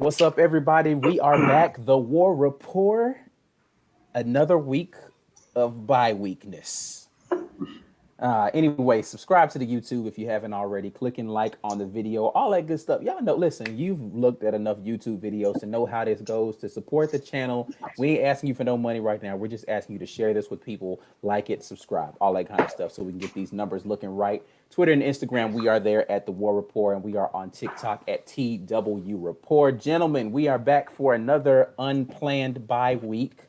What's up, everybody? We are back. The War Rapport. Another week of bye weakness. Anyway, subscribe to the YouTube if you haven't already. Clicking like on the video, all that good stuff. Y'all know, listen, you've looked at enough YouTube videos to know how this goes. To support the channel, we ain't asking you for no money right now. We're just asking you to share this with people, like it, subscribe, all that kind of stuff, so we can get these numbers looking right. Twitter and Instagram, we are there at The War Rapport, and we are on TikTok at TW Rapport. Gentlemen, we are back for another unplanned bye week.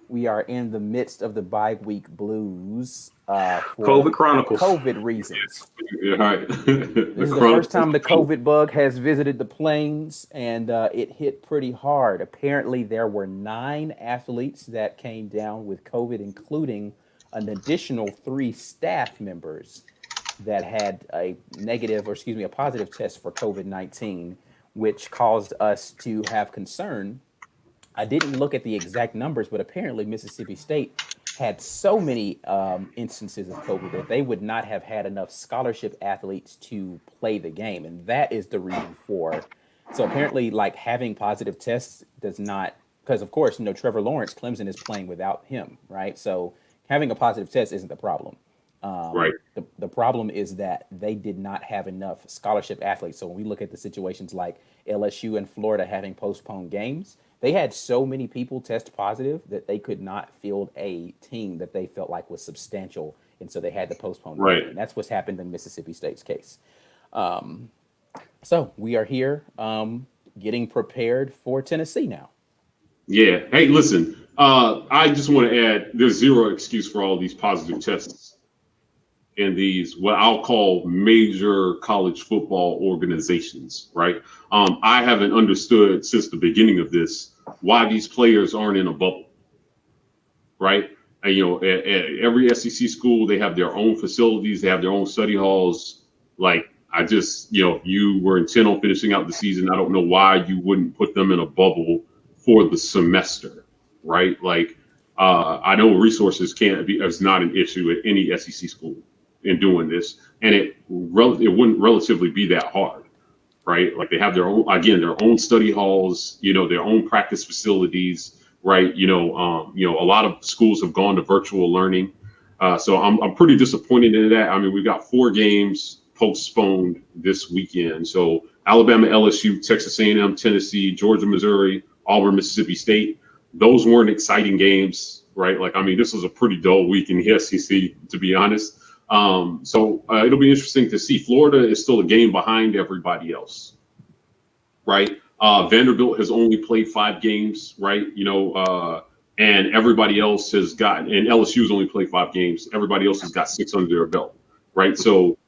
We are in the midst of the bye week blues for COVID Chronicles. COVID reasons. Yeah, right. This is the first time the COVID bug has visited the plains, and it hit pretty hard. Apparently, there were 9 athletes that came down with COVID, including an additional 3 staff members that had a positive test for COVID-19, which caused us to have concern. I didn't look at the exact numbers, but apparently Mississippi State had so many instances of COVID that they would not have had enough scholarship athletes to play the game. And that is the reason for. So apparently, like, having positive tests does not, because of course, Trevor Lawrence, Clemson is playing without him, right? So having a positive test isn't the problem. Right. The problem is that they did not have enough scholarship athletes. So when we look at the situations like LSU and Florida having postponed games, they had so many people test positive that they could not field a team that they felt like was substantial, and so they had to postpone. Right. And that's what's happened in Mississippi State's case. So we are here getting prepared for Tennessee now. Yeah. Hey, listen. I just want to add: there's zero excuse for all these positive tests in these what I'll call major college football organizations, right? I haven't understood since the beginning of this why these players aren't in a bubble, right? And, at every SEC school, they have their own facilities, they have their own study halls. Like, I just, you were intent on finishing out the season. I don't know why you wouldn't put them in a bubble for the semester, right? Like, I know resources is not an issue at any SEC school in doing this, and it wouldn't relatively be that hard, right? Like, they have their own study halls, their own practice facilities, right? A lot of schools have gone to virtual learning, so I'm pretty disappointed in that. I mean, we've got 4 games postponed this weekend. So Alabama, LSU, Texas A&M, Tennessee, Georgia, Missouri, Auburn, Mississippi State. Those weren't exciting games, right? Like, I mean, this was a pretty dull week in the SEC, to be honest. So it'll be interesting to see. Florida is still a game behind everybody else, right? Vanderbilt has only played 5 games, right? And everybody else and LSU's only played 5 games. Everybody else has got 6 under their belt, right? So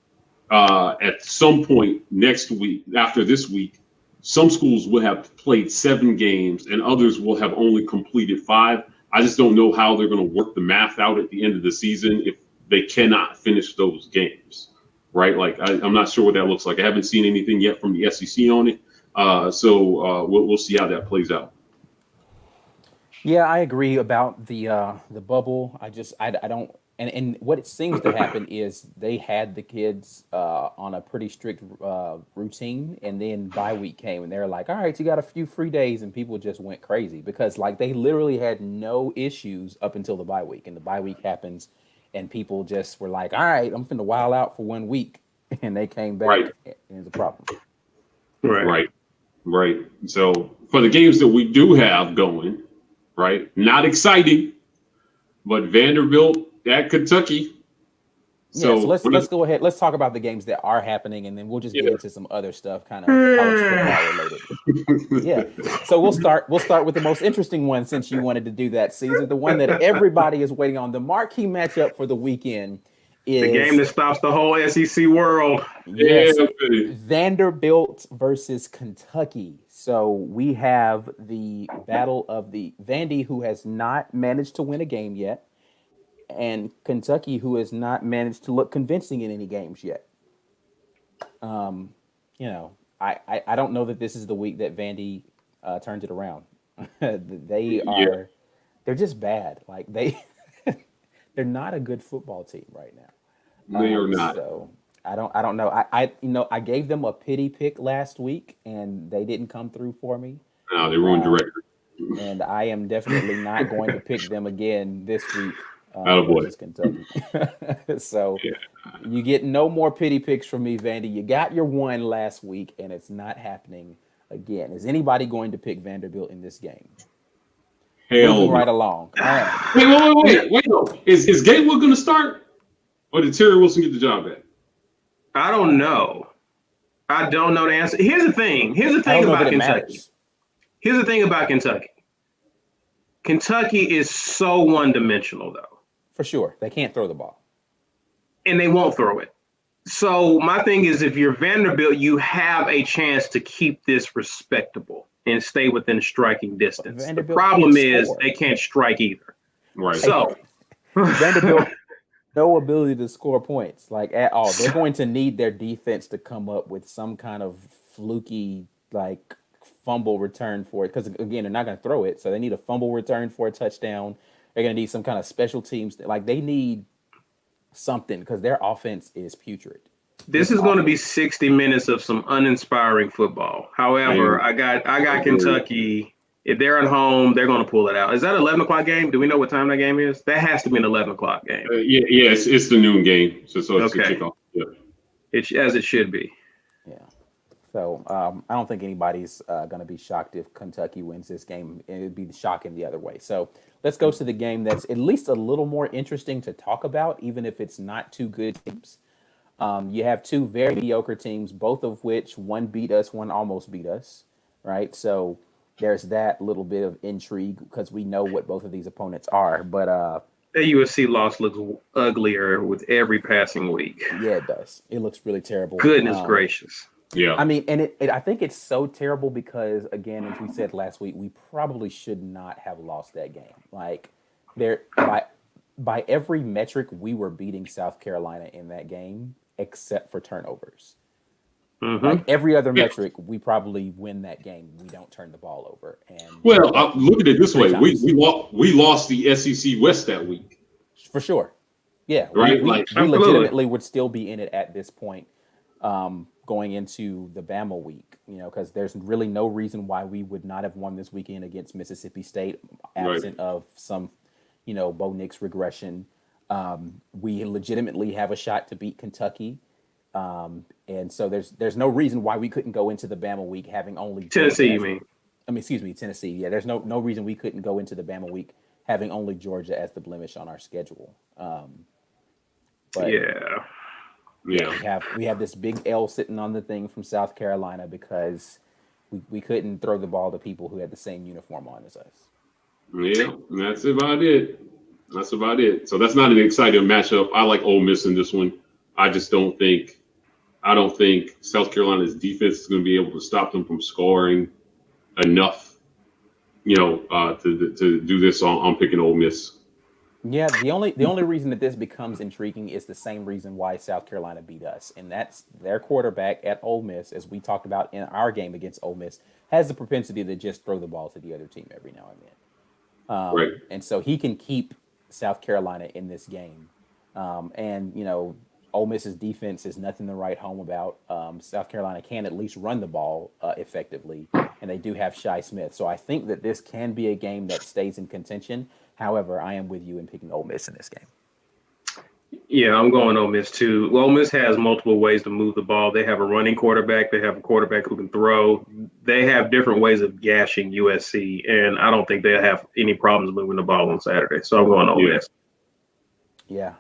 at some point next week, after this week, some schools will have played 7 games and others will have only completed 5. I just don't know how they're going to work the math out at the end of the season if they cannot finish those games, right? Like, I'm not sure what that looks like. I haven't seen anything yet from the SEC on it. So we'll see how that plays out. Yeah, I agree about the bubble. I don't, and what it seems to happen is they had the kids on a pretty strict routine, and then bye week came, and they're like, all right, you got a few free days, and people just went crazy because, like, they literally had no issues up until the bye week, and the bye week happens, and people just were like, all right, I'm finna wild out for 1 week, and they came back, right. And it's a problem. Right. So for the games that we do have going, right, not exciting, but Vanderbilt at Kentucky. So let's go ahead. Let's talk about the games that are happening, and then we'll just get into some other stuff, kind of college football related. Yeah. So we'll start with the most interesting one, since you wanted to do that, Caesar. The one that everybody is waiting on. The marquee matchup for the weekend is the game that stops the whole SEC world. Yes, Vanderbilt versus Kentucky. So we have the battle of the Vandy, who has not managed to win a game yet, and Kentucky, who has not managed to look convincing in any games yet. I don't know that this is the week that Vandy turns it around. They're just bad. Like, they're not a good football team right now. They are not. So I don't know. I gave them a pity pick last week, and they didn't come through for me. No, they ruined your record. And I am definitely not going to pick them again this week Attaboy. versus Kentucky. So Yeah. you get no more pity picks from me, Vandy. You got your one last week, and it's not happening again. Is anybody going to pick Vanderbilt in this game? Hell Moving no. right along. All right. Wait. No. Is Gatewood going to start? Or did Terry Wilson get the job back? I don't know. I don't know the answer. Here's the thing. I don't know About that it Kentucky. matters. Here's the thing about Kentucky. Kentucky is so one-dimensional, though. For sure. They can't throw the ball. And they won't throw it. So my thing is, if you're Vanderbilt, you have a chance to keep this respectable and stay within striking distance. The problem is they can't strike either. Right. So Vanderbilt, no ability to score points, like at all. They're going to need their defense to come up with some kind of fluky, like, fumble return for it. Because, again, they're not going to throw it. So they need a fumble return for a touchdown. They're going to need some kind of special teams. Like, they need something because their offense is putrid. This is going to be 60 minutes of some uninspiring football. However, I got Kentucky. If they're at home, they're going to pull it out. Is that an 11 o'clock game? Do we know what time that game is? That has to be an 11 o'clock game. Yeah, it's the noon game. So it's okay. a kickoff. Yeah. As it should be. Yeah. So I don't think anybody's going to be shocked if Kentucky wins this game. It would be shocking the other way. So let's go to the game that's at least a little more interesting to talk about, even if it's not two good teams. You have two very mediocre teams, both of which one beat us, one almost beat us, right? So there's that little bit of intrigue because we know what both of these opponents are. But the USC loss looks uglier with every passing week. Yeah, it does. It looks really terrible. Goodness gracious. Yeah. I mean, and I think it's so terrible because, again, as we said last week, we probably should not have lost that game. Like, by every metric, we were beating South Carolina in that game, except for turnovers. Mm-hmm. Like every other metric, we probably win that game. We don't turn the ball over. And look at it this way: we lost the SEC West that week. For sure. Yeah. Right. We legitimately would still be in it at this point. Going into the Bama week, because there's really no reason why we would not have won this weekend against Mississippi State, absent of some, Bo Nix regression. We legitimately have a shot to beat Kentucky. And so there's no reason why we couldn't go into the Bama week having only Tennessee, Tennessee. Yeah, there's no reason we couldn't go into the Bama week having only Georgia as the blemish on our schedule. We have this big L sitting on the thing from South Carolina because we couldn't throw the ball to people who had the same uniform on as us. Yeah, that's about it. So that's not an exciting matchup. I like Ole Miss in this one. I don't think South Carolina's defense is going to be able to stop them from scoring enough, to do this on picking Ole Miss. Yeah, the only reason that this becomes intriguing is the same reason why South Carolina beat us, and that's their quarterback at Ole Miss, as we talked about in our game against Ole Miss, has the propensity to just throw the ball to the other team every now and then. Right. And so he can keep South Carolina in this game. Ole Miss's defense is nothing to write home about. South Carolina can at least run the ball effectively, and they do have Shi Smith. So I think that this can be a game that stays in contention. However, I am with you in picking Ole Miss in this game. Yeah, I'm going Ole Miss too. Well, Ole Miss has multiple ways to move the ball. They have a running quarterback. They have a quarterback who can throw. They have different ways of gashing USC, and I don't think they'll have any problems moving the ball on Saturday. So I'm going Ole Miss. Yeah.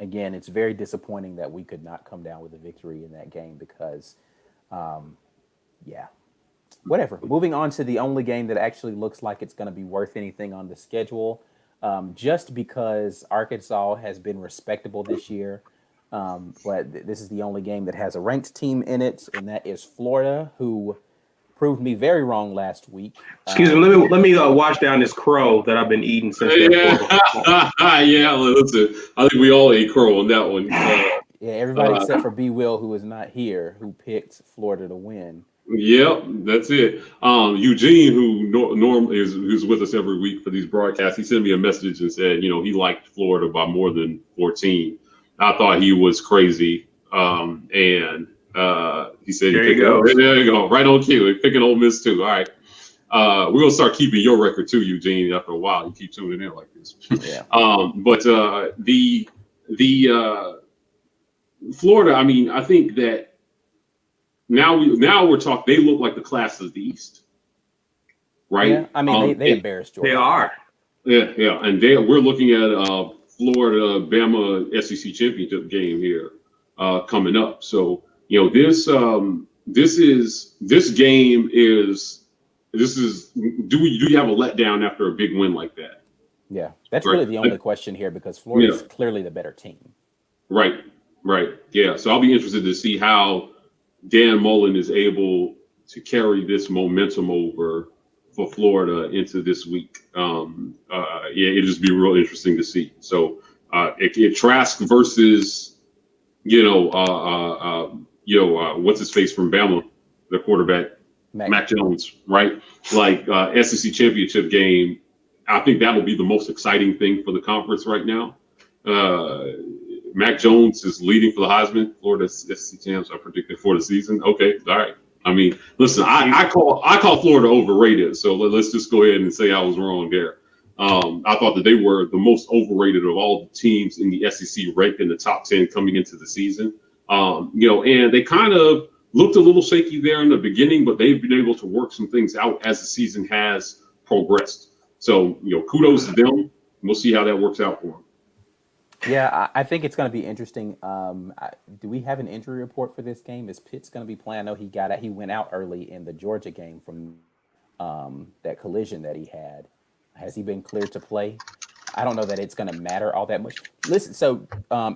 Again, it's very disappointing that we could not come down with a victory in that game because, whatever. Moving on to the only game that actually looks like it's going to be worth anything on the schedule, just because Arkansas has been respectable this year. But this is the only game that has a ranked team in it, and that is Florida, who proved me very wrong last week. Excuse me, let me wash down this crow that I've been eating since. Yeah, listen, I think we all ate crow on that one. Everybody except for B. Will, who is not here, who picked Florida to win. Yep, that's it. Eugene, who's with us every week for these broadcasts, he sent me a message and said, he liked Florida by more than 14. I thought he was crazy, and he said, there you go, right on cue. Picking Ole Miss too. All right. We're gonna start keeping your record too, Eugene. After a while, you keep tuning in like this. Yeah. But the Florida. I mean, I think that now we're talking. They look like the class of the East, right? Yeah. I mean, they embarrassed Georgia. They are. Yeah, and we're looking at Florida Bama SEC championship game here coming up. So this game is do you have a letdown after a big win like that? Yeah, that's Right. really the only question here because Florida is clearly the better team. Right. Yeah. So I'll be interested to see how Dan Mullen is able to carry this momentum over for Florida into this week. It'll just be real interesting to see. So Trask versus what's his face from Bama, the quarterback, Mac Jones, right? Like SEC championship game. I think that will be the most exciting thing for the conference right now. Mac Jones is leading for the Heisman. Florida SEC champs are predicted for the season. Okay, all right. I mean, listen, I call Florida overrated. So let's just go ahead and say I was wrong there. I thought that they were the most overrated of all the teams in the SEC, ranked in the top 10 coming into the season. And they kind of looked a little shaky there in the beginning, but they've been able to work some things out as the season has progressed. So, kudos to them. We'll see how that works out for them. Yeah, I think it's going to be interesting. Do we have an injury report for this game? Is Pitts going to be playing? I know he went out early in the Georgia game from that collision that he had. Has he been cleared to play? I don't know that it's going to matter all that much. Listen, so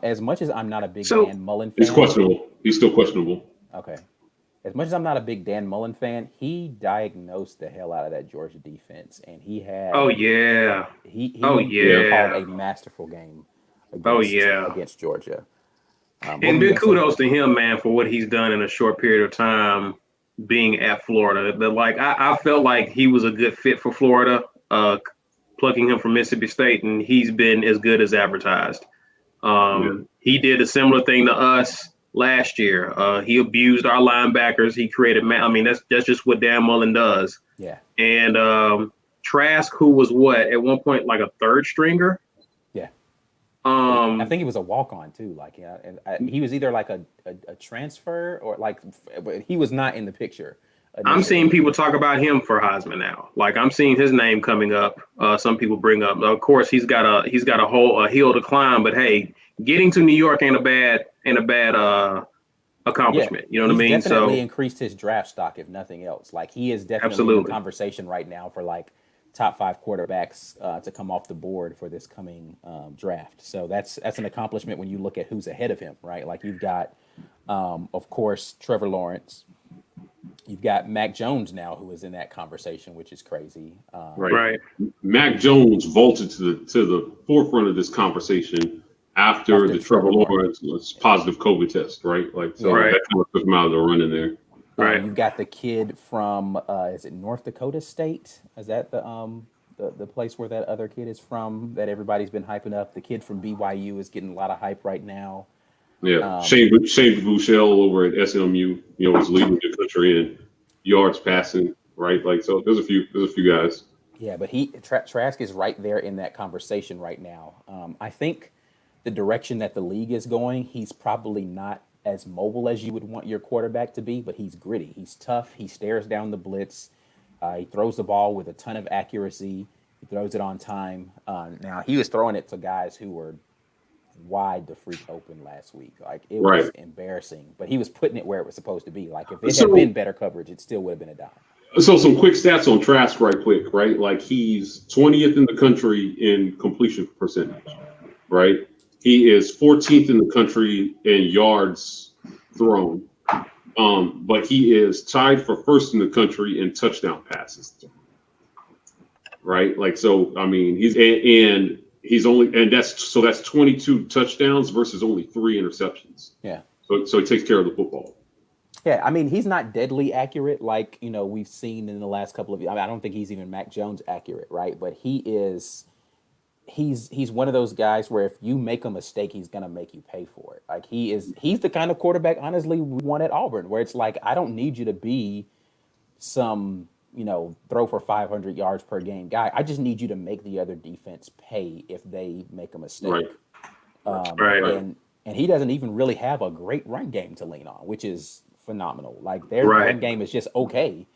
as much as I'm not a big Dan Mullen fan, he's questionable. He's still questionable. Okay. As much as I'm not a big Dan Mullen fan, he diagnosed the hell out of that Georgia defense, and he had. Oh yeah. He called a masterful game. Against Georgia. And big kudos to him, man, for what he's done in a short period of time being at Florida. I felt like he was a good fit for Florida, plucking him from Mississippi State, and he's been as good as advertised. He did a similar thing to us last year. He abused our linebackers. He created, that's just what Dan Mullen does. Yeah. And Trask, who was at one point like a third stringer. I think he was a walk-on too. He was either like a transfer or he was not in the picture. Initially. I'm seeing people talk about him for Heisman now. Like I'm seeing his name coming up. Some people bring up. Of course, he's got a hill to climb. But hey, getting to New York ain't a bad accomplishment. You know what I mean? Definitely increased his draft stock, if nothing else. Like he is definitely in the conversation right now for top 5 quarterbacks to come off the board for this coming draft. So that's an accomplishment when you look at who's ahead of him, right? Like you've got, of course, Trevor Lawrence. You've got Mac Jones now, who is in that conversation, which is crazy. Right. Mac Jones vaulted to the forefront of this conversation after the Trevor Lawrence positive COVID test, right? That kind of took him out of the running there. Right. You've got the kid from is it North Dakota State? Is that the place where that other kid is from that everybody's been hyping up? The kid from BYU is getting a lot of hype right now. Yeah, Shane Buechele over at SMU, is leading the country in yards passing, right? So there's a few guys. Yeah, but Trask is right there in that conversation right now. I think the direction that the league is going, he's probably not as mobile as you would want your quarterback to be, but he's gritty. He's tough. He stares down the blitz. He throws the ball with a ton of accuracy. He throws it on time. Now, he was throwing it to guys who were wide the freak open last week. It was embarrassing, but he was putting it where it was supposed to be. If it had been better coverage, it still would have been a dime. So some quick stats on Trask right quick, right? He's 20th in the country in completion percentage, right? He is 14th in the country in yards thrown, but he is tied for first in the country in touchdown passes. Right, that's 22 touchdowns versus only 3 interceptions. Yeah. So he takes care of the football. Yeah, he's not deadly accurate we've seen in the last couple of years. I don't think he's even Mac Jones accurate, right? But he's one of those guys where if you make a mistake, he's gonna make you pay for it. He's the kind of quarterback, honestly, we want at Auburn, where it's I don't need you to be some throw for 500 yards per game guy. I just need you to make the other defense pay if they make a mistake. Right. Right. And he doesn't even really have a great run game to lean on, which is phenomenal. Like their run game is just okay,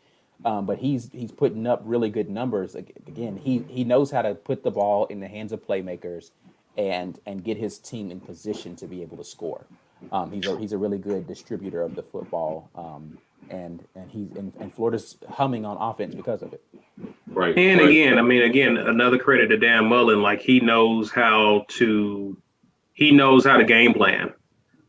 but he's putting up really good numbers. Again, he knows how to put the ball in the hands of playmakers and get his team in position to be able to score. He's a really good distributor of the football, and Florida's humming on offense because of it. Right. And again, another credit to Dan Mullen. Like he knows how to game plan.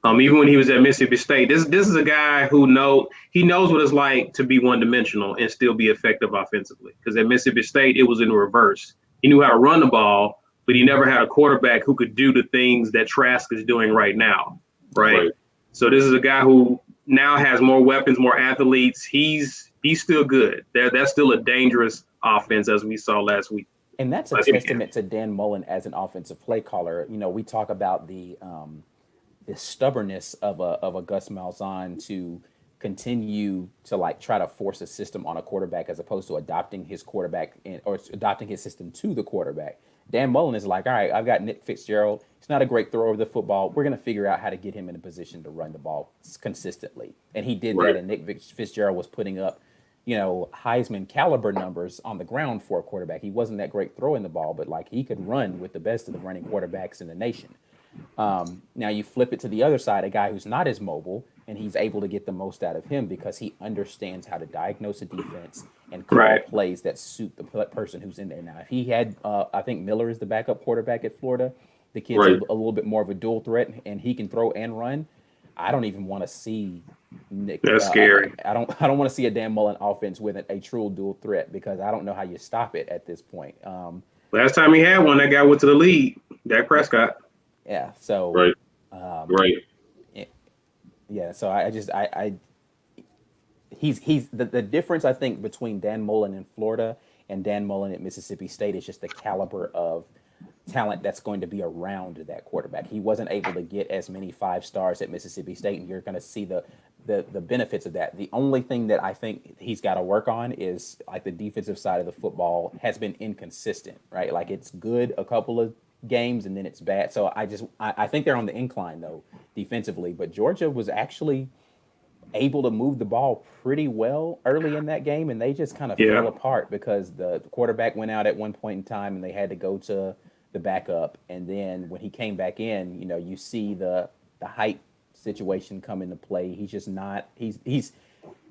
Even when he was at Mississippi State, this is a guy who knows what it's like to be one dimensional and still be effective offensively. Because at Mississippi State, it was in reverse. He knew how to run the ball, but he never had a quarterback who could do the things that Trask is doing right now. Right. So this is a guy who now has more weapons, more athletes. He's still good. That's still a dangerous offense, as we saw last week. And that's a testament to Dan Mullen as an offensive play caller. We talk about the stubbornness of a Gus Malzahn to continue to try to force a system on a quarterback as opposed to adopting his quarterback or adopting his system to the quarterback. Dan Mullen is like, all right, I've got Nick Fitzgerald. He's not a great thrower of the football. We're going to figure out how to get him in a position to run the ball consistently. And he did that, and Nick Fitzgerald was putting up Heisman caliber numbers on the ground for a quarterback. He wasn't that great throwing the ball, but he could run with the best of the running quarterbacks in the nation. Now you flip it to the other side, a guy who's not as mobile, and he's able to get the most out of him because he understands how to diagnose a defense and call plays that suit the person who's in there. Now, if he had, I think Miller is the backup quarterback at Florida. The kid's a little bit more of a dual threat, and he can throw and run. I don't even want to see Nick. That's scary. I don't want to see a Dan Mullen offense with a true dual threat because I don't know how you stop it at this point. Last time he had one, that guy went to the league. Dak Prescott. Yeah. So. Right. Yeah. So he's the difference I think between Dan Mullen in Florida and Dan Mullen at Mississippi State is just the caliber of talent that's going to be around that quarterback. He wasn't able to get as many 5 stars at Mississippi State, and you're going to see the benefits of that. The only thing that I think he's got to work on is the defensive side of the football has been inconsistent, right? It's good a couple of games and then it's bad. So I think they're on the incline though defensively, but Georgia was actually able to move the ball pretty well early in that game, and they just kind of fell apart because the quarterback went out at one point in time and they had to go to the backup, and then when he came back in, you see the height situation come into play. He's just not.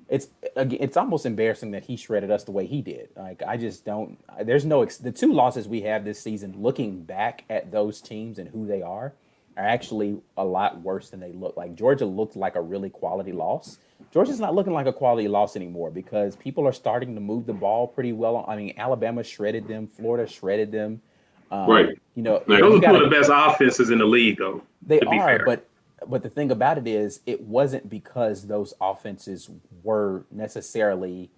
It's almost embarrassing that he shredded us the way he did. I just don't. There's no. The 2 losses we have this season, looking back at those teams and who they are actually a lot worse than they look. Georgia looked like a really quality loss. Georgia's not looking like a quality loss anymore because people are starting to move the ball pretty well. I mean, Alabama shredded them. Florida shredded them. Those are 2 of the best offenses in the league, though. They are, but the thing about it is, it wasn't because those offenses were necessarily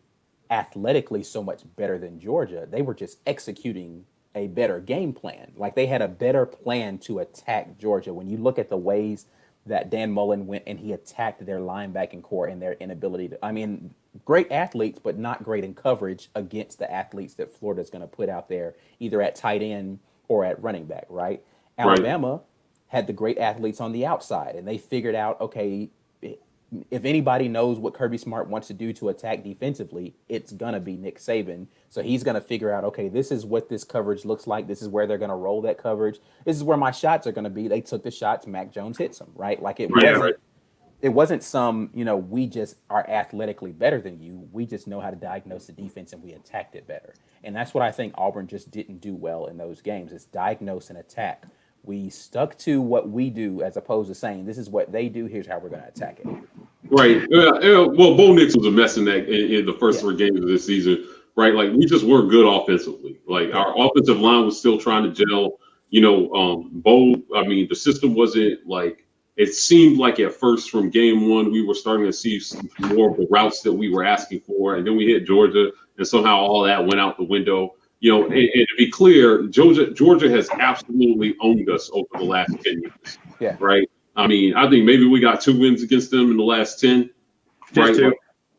athletically so much better than Georgia. They were just executing a better game plan. They had a better plan to attack Georgia. When you look at the ways that Dan Mullen went and he attacked their linebacking core and their inability to, great athletes, but not great in coverage against the athletes that Florida's going to put out there, either at tight end or at running back, right? Alabama had the great athletes on the outside, and they figured out, okay, if anybody knows what Kirby Smart wants to do to attack defensively, it's going to be Nick Saban. So he's going to figure out, okay, this is what this coverage looks like. This is where they're going to roll that coverage. This is where my shots are going to be. They took the shots. Mac Jones hits them, right? It wasn't some, we just are athletically better than you. We just know how to diagnose the defense and we attacked it better. And that's what I think Auburn just didn't do well in those games, is diagnose and attack. We stuck to what we do as opposed to saying, this is what they do, here's how we're going to attack it. Right. Well, Bo Nix was a mess in the first 3 games of this season, right? We just weren't good offensively. Our offensive line was still trying to gel. The system wasn't it seemed like at first from game 1, we were starting to see more of the routes that we were asking for. And then we hit Georgia, and somehow all that went out the window. And to be clear, Georgia has absolutely owned us over the last 10 years. Yeah. Right. I think maybe we got 2 wins against them in the last 10. Just right.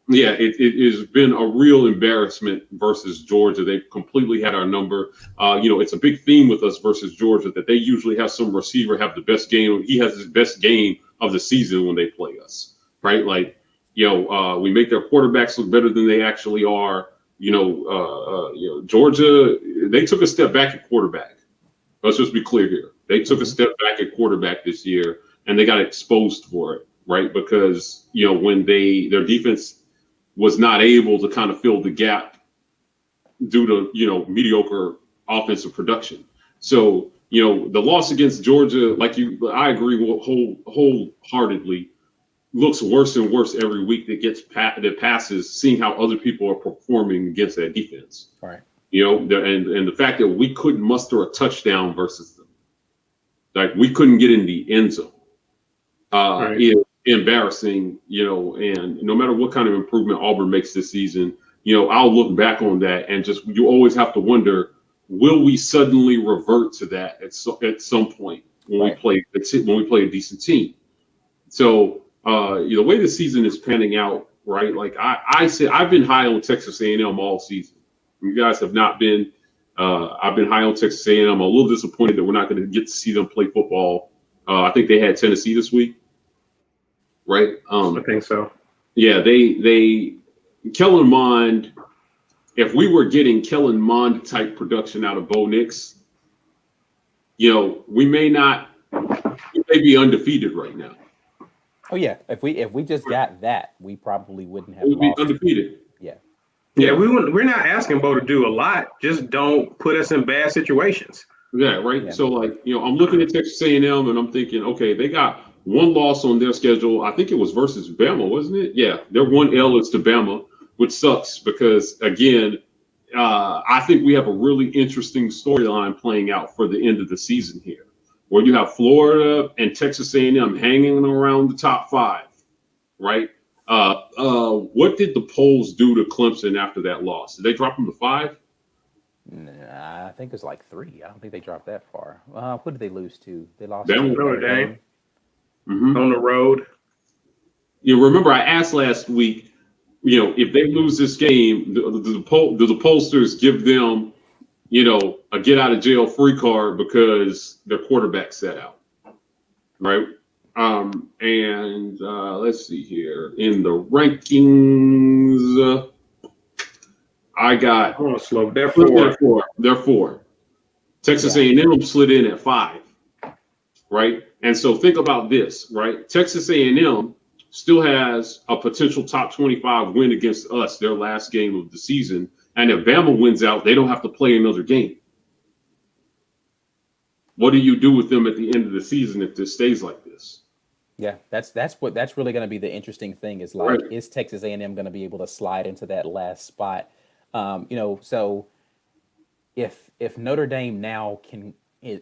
Yeah, it has been a real embarrassment versus Georgia. They completely had our number. It's a big theme with us versus Georgia that they usually have some receiver have the best game. He has his best game of the season when they play us, right? Like, we make their quarterbacks look better than they actually are. Georgia, they took a step back at quarterback. Let's just be clear here. They took a step back at quarterback this year, and they got exposed for it, right? Because when their defense was not able to kind of fill the gap due to mediocre offensive production. So the loss against Georgia, I agree wholeheartedly, looks worse and worse every week that passes, seeing how other people are performing against that defense. Right. And the fact that we couldn't muster a touchdown versus them, like we couldn't get in the end zone, is embarrassing. And no matter what kind of improvement Auburn makes this season, I'll look back on that and you always have to wonder, will we suddenly revert to that at some point when we play a decent team? So the way the season is panning out, right? Like I said, I've been high on Texas A&M all season. You guys have not been. I've been high on Texas A&M. I'm a little disappointed that we're not going to get to see them play football. I think they had Tennessee this week, right? I think so. Yeah, they Kellen Mond. If we were getting Kellen Mond type production out of Bo Nix, we may be undefeated right now. Oh yeah, if we just got that, we probably wouldn't have We'd be lost. undefeated. Yeah, we're not asking Bo to do a lot. Just don't put us in bad situations. Yeah, right. Yeah. So I'm looking at Texas A&M and I'm thinking, okay, they got one loss on their schedule. I think it was versus Bama, wasn't it? Yeah, their one L is to Bama, which sucks because again, I think we have a really interesting storyline playing out for the end of the season here, where you have Florida and Texas A&M hanging around the top 5, right? What did the polls do to Clemson after that loss? Did they drop them to 5? Nah, I think it's like 3. I don't think they dropped that far. What did they lose to? They lost Bama. to Notre Dame. On the road. You remember I asked last week, if they lose this game, do the pollsters give them, a get out of jail free card because their quarterback sat out, right? Let's see here in the rankings. I got. Oh, slow. They're 4. They're 4. Texas A&M slid in at 5, right? And so think about this, right? Texas A&M still has a potential top 25 win against us, their last game of the season. And if Bama wins out, they don't have to play another game. What do you do with them at the end of the season if this stays like this? Yeah, that's really going to be the interesting thing is like, is Texas A&M going to be able to slide into that last spot? So if Notre Dame now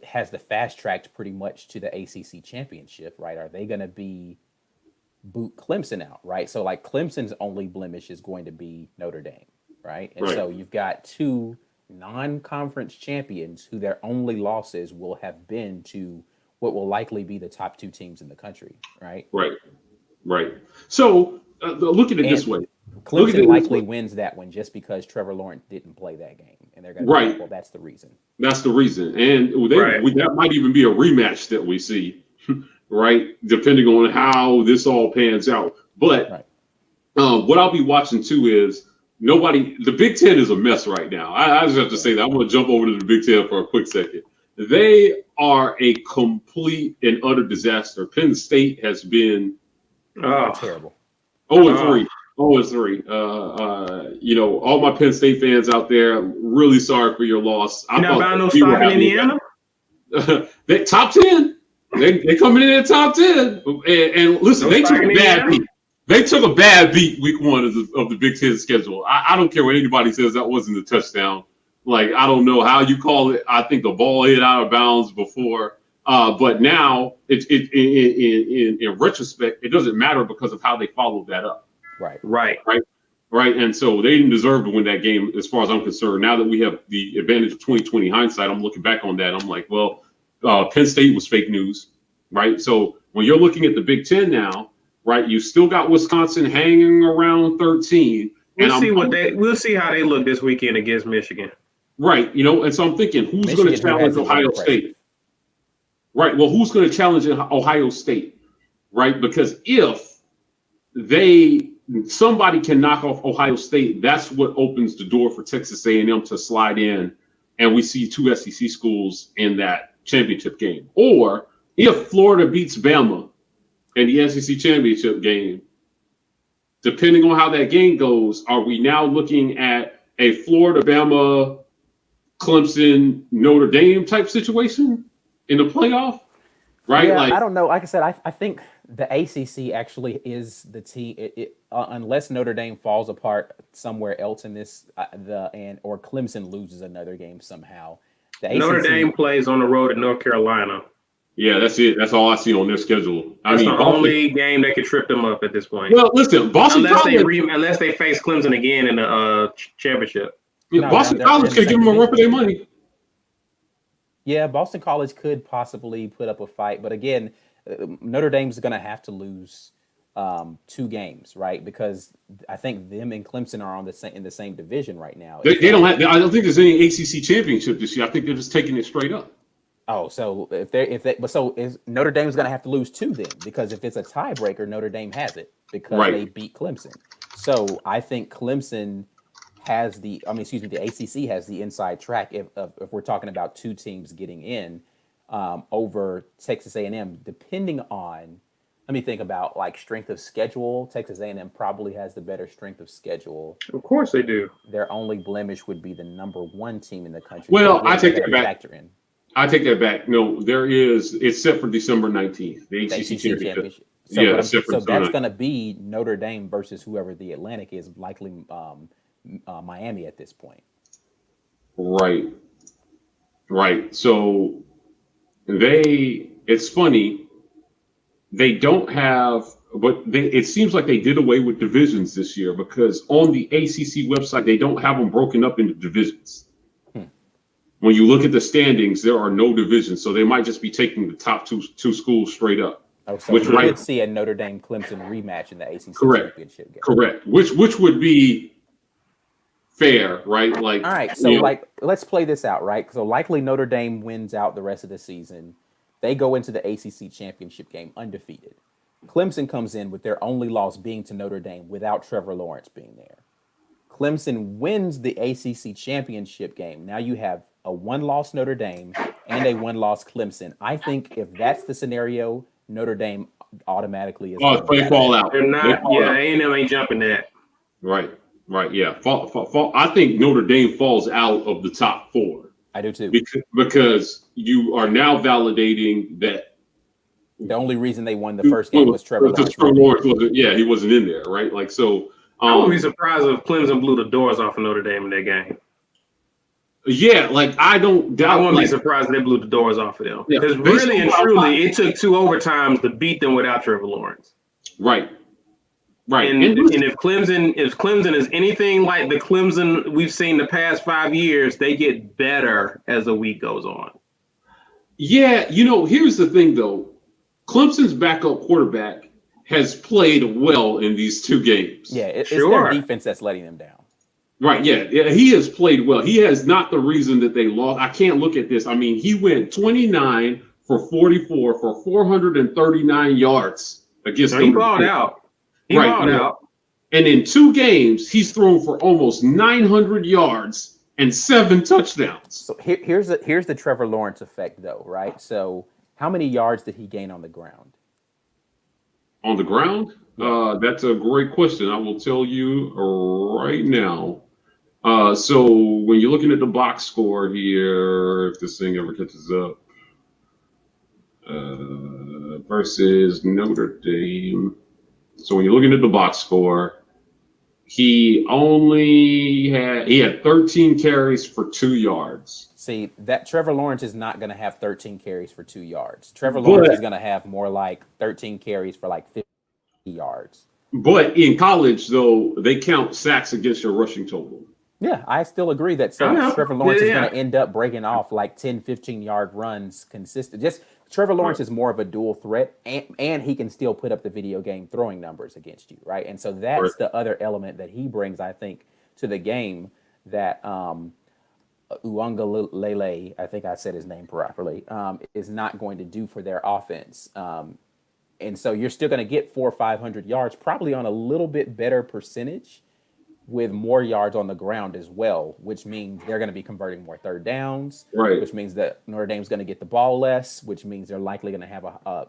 has the fast tracked pretty much to the ACC championship, right? Are they going to boot Clemson out, right? So like Clemson's only blemish is going to be Notre Dame, right? And so you've got 2 non-conference champions who their only losses will have been to what will likely be the top 2 teams in the country, right? Right. So look at it this way. Clemson likely wins that one just because Trevor Lawrence didn't play that game, and they're going to be like, well, that's the reason. That's the reason, and that might even be a rematch that we see, right? Depending on how this all pans out. But what I'll be watching too is the Big Ten is a mess right now. I just have to say that. I'm going to jump over to the Big Ten for a quick second. They are a complete and utter disaster. Penn State has been terrible. 0-3. 0-3. All my Penn State fans out there, really sorry for your loss. You're not buying no stock in Indiana? They top 10. They coming in at top 10. And listen, they took a bad beat. They took a bad beat week 1 of the Big Ten schedule. I don't care what anybody says, that wasn't a touchdown. Like, I don't know how you call it. I think the ball hit out of bounds before. But now, in retrospect, it doesn't matter because of how they followed that up. Right. And so they didn't deserve to win that game as far as I'm concerned. Now that we have the advantage of 2020 hindsight, I'm looking back on that. I'm like, well, Penn State was fake news, right? So when you're looking at the Big Ten now, right? You still got Wisconsin hanging around 13. We'll see how they look this weekend against Michigan. Right, and so I'm thinking, who's going to challenge Ohio State? Right, well, who's going to challenge Ohio State? Right, because if somebody can knock off Ohio State, that's what opens the door for Texas A&M to slide in, and we see two SEC schools in that championship game. Or if Florida beats Bama in the SEC championship game, depending on how that game goes, are we now looking at a Florida, Bama, Clemson, Notre Dame type situation in the playoff? Right? Yeah, I don't know. Like I said, I think the ACC actually is the team. Unless Notre Dame falls apart somewhere else in this, or Clemson loses another game somehow. Notre Dame plays on the road at North Carolina. Yeah, that's it. That's all I see on their schedule. That's the only game that could trip them up at this point. Well, listen, Boston College, unless they face Clemson again in the championship. Boston College could give them a run for their money. Yeah, Boston College could possibly put up a fight, but again, Notre Dame's going to have to lose 2 games, right? Because I think them and Clemson are in the same division right now. They don't have. I don't think there's any ACC championship this year. I think they're just taking it straight up. Oh, so is Notre Dame's going to have to lose 2 then? Because if it's a tiebreaker, Notre Dame has it because they beat Clemson. So I think Clemson has the ACC has the inside track if we're talking about 2 teams getting in over Texas A&M, depending on, let me think about like strength of schedule. Texas A&M probably has the better strength of schedule. Of course they do. Their only blemish would be the number 1 team in the country. Well, I take that back. I take that back. No, it's set for December 19th, the ACC championship. So that's going to be Notre Dame versus whoever the Atlantic is, likely Miami at this point. Right. So it's funny, they don't have, but it seems like they did away with divisions this year because on the ACC website, they don't have them broken up into divisions. When you look at the standings, there are no divisions. So they might just be taking the top two schools straight up. Oh, so we could see a Notre Dame Clemson rematch in the ACC championship game. Correct. Which would be fair, right? Like, all right, so let's play this out, right? So likely Notre Dame wins out the rest of the season. They go into the ACC championship game undefeated. Clemson comes in with their only loss being to Notre Dame without Trevor Lawrence being there. Clemson wins the ACC championship game. Now you have a 1-loss Notre Dame and a 1-loss Clemson. I think if that's the scenario, Notre Dame automatically is. Oh, they fall out. They're not. Yeah, A&M ain't jumping that. Right. Yeah. Fall. I think Notre Dame falls out of the top 4. I do too. Because you are now validating that the only reason they won the first game was Trevor Lawrence. He wasn't in there, right? Like so. I wouldn't be surprised if Clemson blew the doors off of Notre Dame in that game. Yeah, like I wouldn't be surprised if they blew the doors off of them. Because really and truly, it took 2 overtimes to beat them without Trevor Lawrence. Right. And if Clemson is anything like the Clemson we've seen the past 5 years, they get better as the week goes on. Yeah, here's the thing though. Clemson's backup quarterback has played well in these 2 games. Yeah, it's their defense that's letting them down. Right, yeah, he has played well. He has not the reason that they lost. I can't look at this. I mean, he went 29 for 44 for 439 yards against them. He balled out. Balled out. And in 2 games, he's thrown for almost 900 yards and 7 touchdowns. So here's the Trevor Lawrence effect, though, right? So how many yards did he gain on the ground? On the ground? That's a great question. I will tell you right now. So when you're looking at the box score here, if this thing ever catches up, versus Notre Dame. So when you're looking at the box score, he had 13 carries for 2 yards. See, that Trevor Lawrence is not going to have 13 carries for 2 yards. Trevor Lawrence is going to have more like 13 carries for like 50 yards. But in college, though, they count sacks against your rushing total. Yeah, I still agree that Trevor Lawrence is going to end up breaking off like 10, 15-yard runs consistent. Just Trevor Lawrence is more of a dual threat, and he can still put up the video game throwing numbers against you, right? And so that's the other element that he brings, I think, to the game that Uangalele, I think I said his name properly, is not going to do for their offense. And so you're still going to get 400 or 500 yards, probably on a little bit better percentage with more yards on the ground as well, which means they're going to be converting more third downs, Right. which means that Notre Dame's going to get the ball less, which means they're likely going to have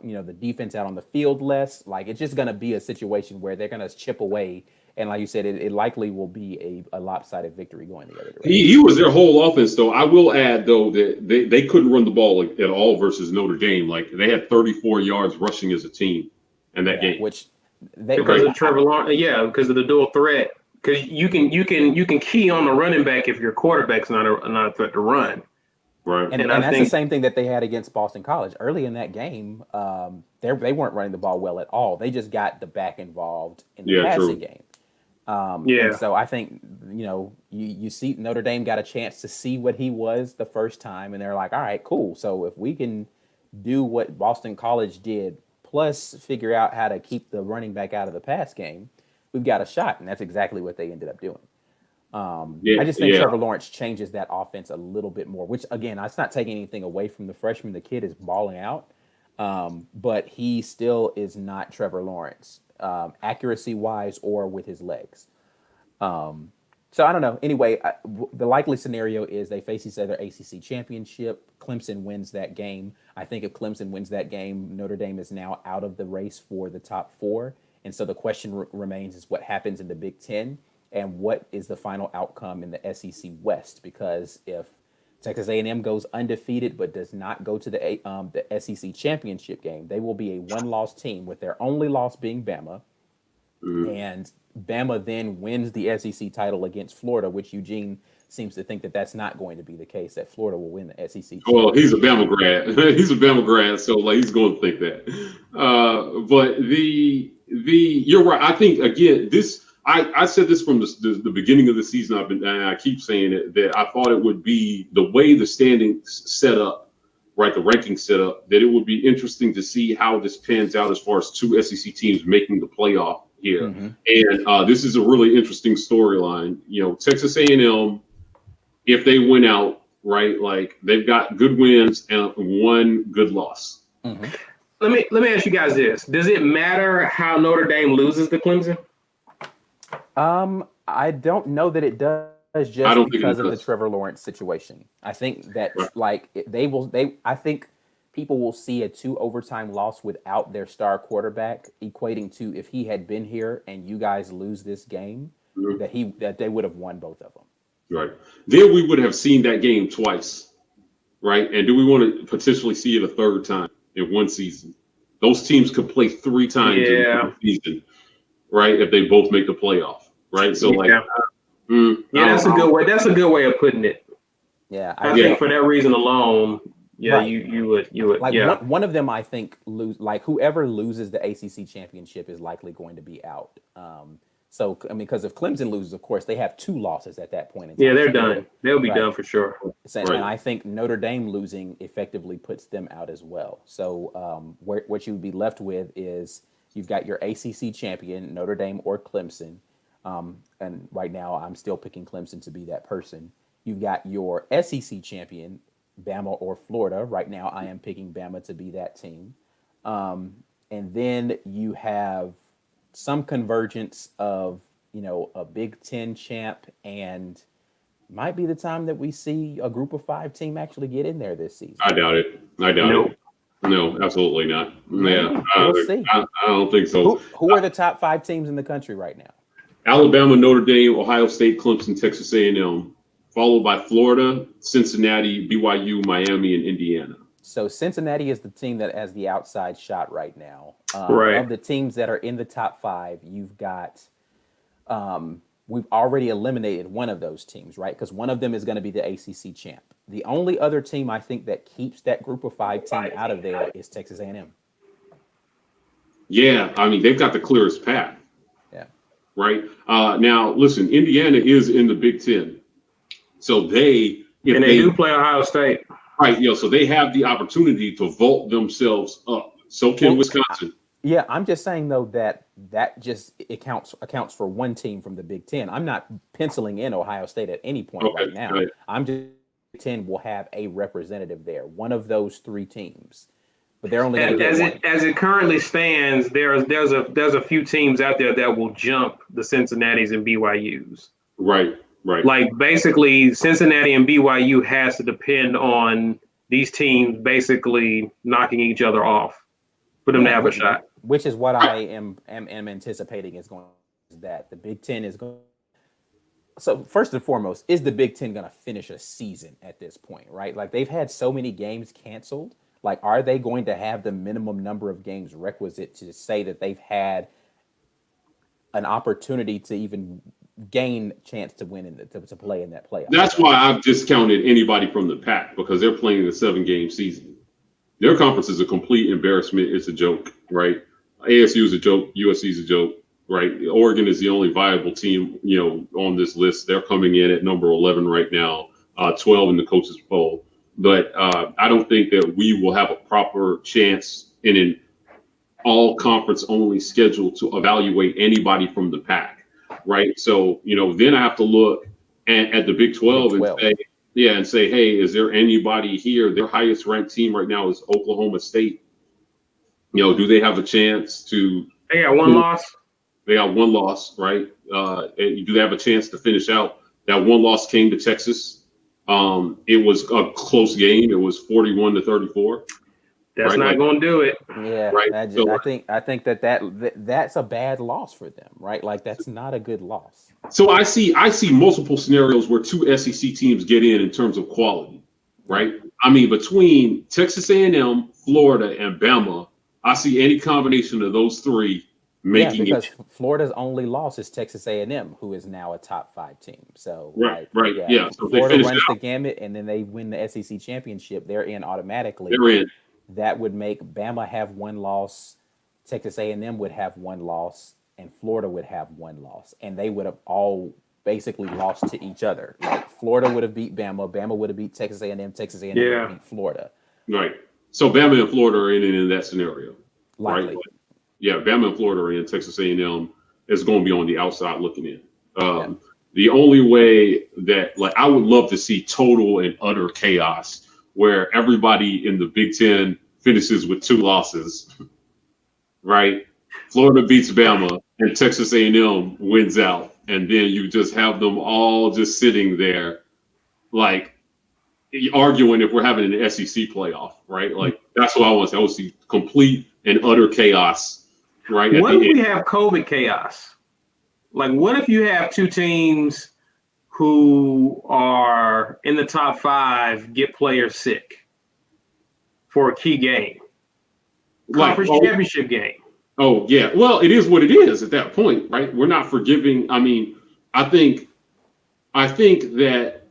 the defense out on the field less. Like, it's just going to be a situation where they're going to chip away. And like you said, it likely will be a lopsided victory going the other direction. He was their whole offense, though. I will add, though, that they couldn't run the ball at all versus Notre Dame. Like, they had 34 yards rushing as a team in that game. Which because of Trevor Lawrence, because of the dual threat. Because you can key on the running back if your quarterback's not a threat to run. Right. And that's the same thing that they had against Boston College. Early in that game, they weren't running the ball well at all. They just got the back involved in the passing game. And so I think, you see Notre Dame got a chance to see what he was the first time, and they're like, all right, cool. So if we can do what Boston College did, plus figure out how to keep the running back out of the pass game, we've got a shot. And that's exactly what they ended up doing. I just think Trevor Lawrence changes that offense a little bit more, which, again, that's not taking anything away from the freshman. The kid is balling out, but he still is not Trevor Lawrence, accuracy-wise or with his legs. So I don't know. Anyway, the likely scenario is they face each other ACC championship. Clemson wins that game. I think if Clemson wins that game, Notre Dame is now out of the race for the top four. And so the question remains is what happens in the Big Ten and what is the final outcome in the SEC West? Because if Texas A&M goes undefeated but does not go to the SEC championship game, they will be a one-loss team with their only loss being Bama. Mm-hmm. And Bama then wins the SEC title against Florida, which Eugene seems to think that that's not going to be the case, that Florida will win the SEC. Well, he's a Bama grad. He's a Bama grad, so he's going to think that. But you're right. I think, again, I said this from the beginning of the season. And I keep saying it, that I thought it would be the way the standings set up, right, the ranking set up, that it would be interesting to see how this pans out as far as two SEC teams making the playoff here. Mm-hmm. And this is a really interesting storyline. Texas A&M, if they win out, right, like they've got good wins and one good loss. Mm-hmm. Let me ask you guys this: does it matter how Notre Dame loses to Clemson? I don't know that it does, just because of the Trevor Lawrence situation. I think that I think people will see a 2 overtime loss without their star quarterback equating to, if he had been here and you guys lose this game, mm-hmm. that they would have won both of them. Right. Then we would have seen that game twice, right? And do we want to potentially see it a third time in one season? Those teams could play 3 times in one season, right? If they both make the playoff, right? So that's a good way. That's a good way of putting it. Yeah, I think for that reason alone, right. you would like one of them. I think whoever loses the ACC championship is likely going to be out. So, because if Clemson loses, of course, they have 2 losses at that point in time. Yeah, they're done. They'll be done for sure. And I think Notre Dame losing effectively puts them out as well. So what you would be left with is you've got your ACC champion, Notre Dame or Clemson. And right now I'm still picking Clemson to be that person. You've got your SEC champion, Bama or Florida. Right now I am picking Bama to be that team. And then you have some convergence of, a Big Ten champ, and might be the time that we see a group of 5 team actually get in there this season. I doubt it. No, absolutely not. Yeah, we'll see. I don't think so. Who are the top 5 teams in the country right now? Alabama, Notre Dame, Ohio State, Clemson, Texas A&M, followed by Florida, Cincinnati, BYU, Miami, and Indiana. So Cincinnati is the team that has the outside shot right now. Right. Of the teams that are in the top 5, you've got we've already eliminated one of those teams, right? Because one of them is going to be the ACC champ. The only other team I think that keeps that group of 5 team out of there is Texas A&M. Yeah, they've got the clearest path. Yeah. Right. Now, listen, Indiana is in the Big Ten, so they do play Ohio State. Right, so they have the opportunity to vault themselves up. So can Wisconsin. Yeah, I'm just saying though that just accounts for one team from the Big Ten. I'm not penciling in Ohio State at any point right now. Right. I'm just Big Ten will have a representative there, one of those three teams, but they're only going to get one. As it currently stands, there's a few teams out there that will jump the Cincinnati's and BYU's. Right. Like basically, Cincinnati and BYU has to depend on these teams basically knocking each other off for them to have a shot. Which is what I am anticipating is going to that the Big Ten is going. So first and foremost, is the Big Ten going to finish a season at this point, right? Like they've had so many games canceled. Like, are they going to have the minimum number of games requisite to say that they've had an opportunity to even gain chance to win to play in that playoff? That's why I've discounted anybody from the Pac, because they're playing a 7-game season. Their conference is a complete embarrassment. It's a joke, right? ASU is a joke. USC is a joke, right? Oregon is the only viable team, on this list. They're coming in at number 11 right now, 12 in the coaches poll. But I don't think that we will have a proper chance in an all conference only schedule to evaluate anybody from the Pac, right? So, then I have to look at the Big 12 and say, hey, is there anybody here? Their highest ranked team right now is Oklahoma State. Do they have a chance to? They got one loss. They got one loss, right? Do they have a chance to finish out? That one loss came to Texas. It was a close game. It was 41-34. That's not going to do it. Yeah, right. I think that's a bad loss for them, right? Like that's not a good loss. So I see multiple scenarios where two SEC teams get in terms of quality, right? I mean, between Texas A&M, Florida, and Bama, I see any combination of those three making because Florida's only loss is Texas A&M, who is now a top 5 team. So right. So Florida runs the gamut, and then they win the SEC championship. They're in automatically. They're in. That would make Bama have one loss, Texas A&M would have one loss, and Florida would have one loss, and they would have all basically lost to each other. Like Florida would have beat Bama, Bama would have beat Texas A&M, Texas A&M would have beat Florida. Right. So Bama and Florida are in that scenario. Likely. Right? Yeah, Bama and Florida are in. Texas A&M is going to be on the outside looking in. The only way that, I would love to see total and utter chaos where everybody in the Big Ten finishes with 2 losses, right? Florida beats Bama and Texas A&M wins out. And then you just have them all just sitting there, arguing if we're having an SEC playoff, right? That's what I want to see. I want to see complete and utter chaos, right? What if we have COVID chaos? What if you have 2 teams who are in the top 5 get players sick for a key game, conference championship game? Oh yeah, well, it is what it is at that point, right? We're not forgiving. I mean, I think that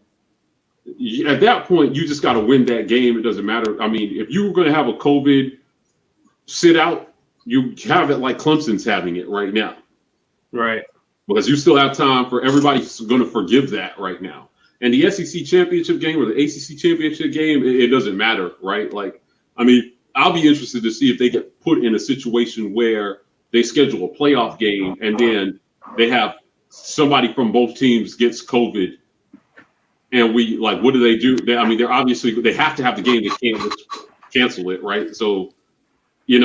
at that point you just got to win that game. It doesn't matter. I mean, if you were going to have a COVID sit out, you have it like Clemson's having it right now, right? Because you still have time for everybody's going to forgive that right now. And the SEC championship game or the ACC championship game, it doesn't matter, right? I'll be interested to see if they get put in a situation where they schedule a playoff game and then they have somebody from both teams gets COVID. And what do they do? They're obviously, they have to have the game. They can't cancel it, right? So, SEC,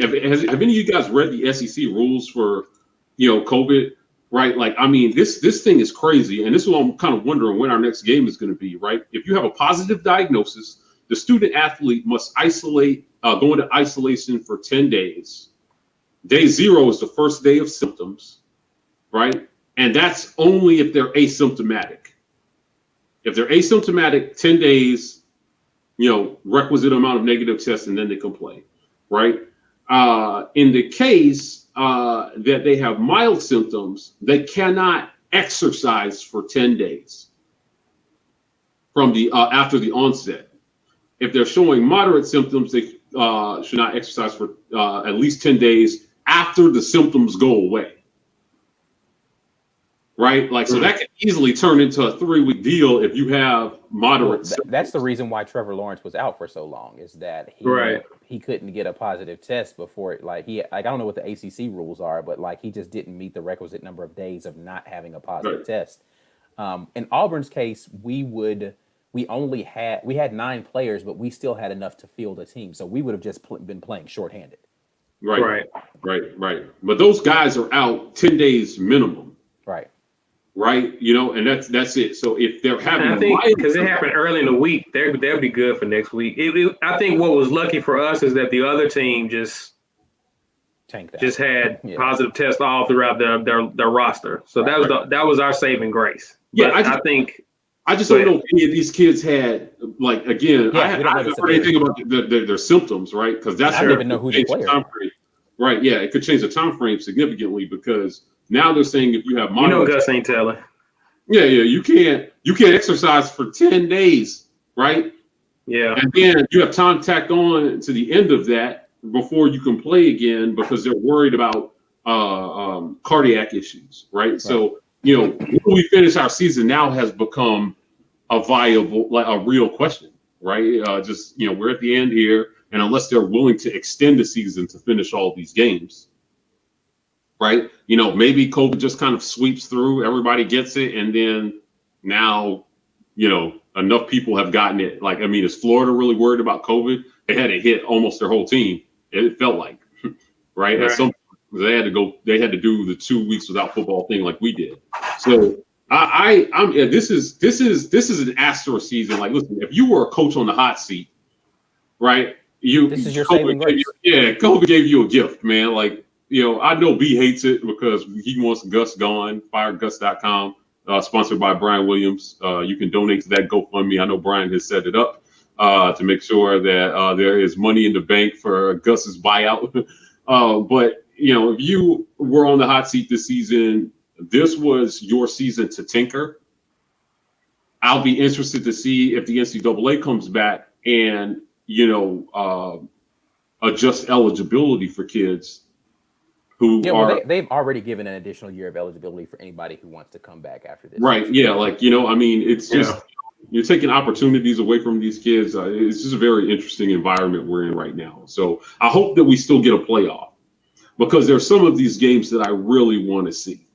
have any of you guys read the SEC rules for, COVID, right? This thing is crazy. And this is what I'm kind of wondering when our next game is going to be, right? If you have a positive diagnosis, the student athlete must go into isolation for 10 days. Day 0 is the first day of symptoms, right? And that's only if they're asymptomatic. If they're asymptomatic, 10 days, requisite amount of negative tests, and then they can play, right? In the case that they have mild symptoms, they cannot exercise for 10 days from after the onset. If they're showing moderate symptoms, they should not exercise for at least 10 days after the symptoms go away. right? Like, so that could easily turn into a 3-week deal if you have moderate. That's the reason why Trevor Lawrence was out for so long, is that he couldn't get a positive test before it. Like I don't know what the ACC rules are, but like he just didn't meet the requisite number of days of not having a positive test. In Auburn's case, we had 9 players, but we still had enough to field a team, so we would have just been playing shorthanded. Right. But those guys are out 10 days minimum. Right, you know, and that's it. So if they're having, I think because it happened early in the week, they'll be good for next week. I think what was lucky for us is that the other team just had positive tests all throughout their roster. So that was our saving grace. But I just don't know if any of these kids had, like, again, I haven't heard anything about their symptoms, right? Because that's I don't even know who the player is. Right, yeah, it could change the time frame significantly because now they're saying if you have Gus ain't telling. Yeah, you can't exercise for 10 days, right? Yeah. And then you have time tacked on to the end of that before you can play again because they're worried about cardiac issues, right? So, you know, when we finish our season now has become a viable, like a real question, right? Just, you know, we're at the end here, and unless they're willing to extend the season to finish all these games, right? You know, maybe COVID just kind of sweeps through, everybody gets it, and then now, you know, enough people have gotten it. Like, I mean, is Florida really worried about COVID? They had to hit almost their whole team. It felt like, right? At some point, they had to do the 2 weeks without football thing like we did. So this is an asterisk season. Like, listen, if you were a coach on the hot seat, right? This is your saving grace. COVID gave you a gift, man. Like, you know, I know B hates it because he wants Gus gone. FireGus.com, sponsored by Brian Williams. You can donate to that GoFundMe. I know Brian has set it up to make sure that there is money in the bank for Gus's buyout. But, you know, if you were on the hot seat this season, this was your season to tinker. I'll be interested to see if the NCAA comes back and, you know, adjust eligibility for kids who they've already given an additional year of eligibility for anybody who wants to come back after this. Right. Yeah. Like, you know, I mean, it's just you're taking opportunities away from these kids. It's just a very interesting environment we're in right now. So I hope that we still get a playoff because there's some of these games that I really want to see.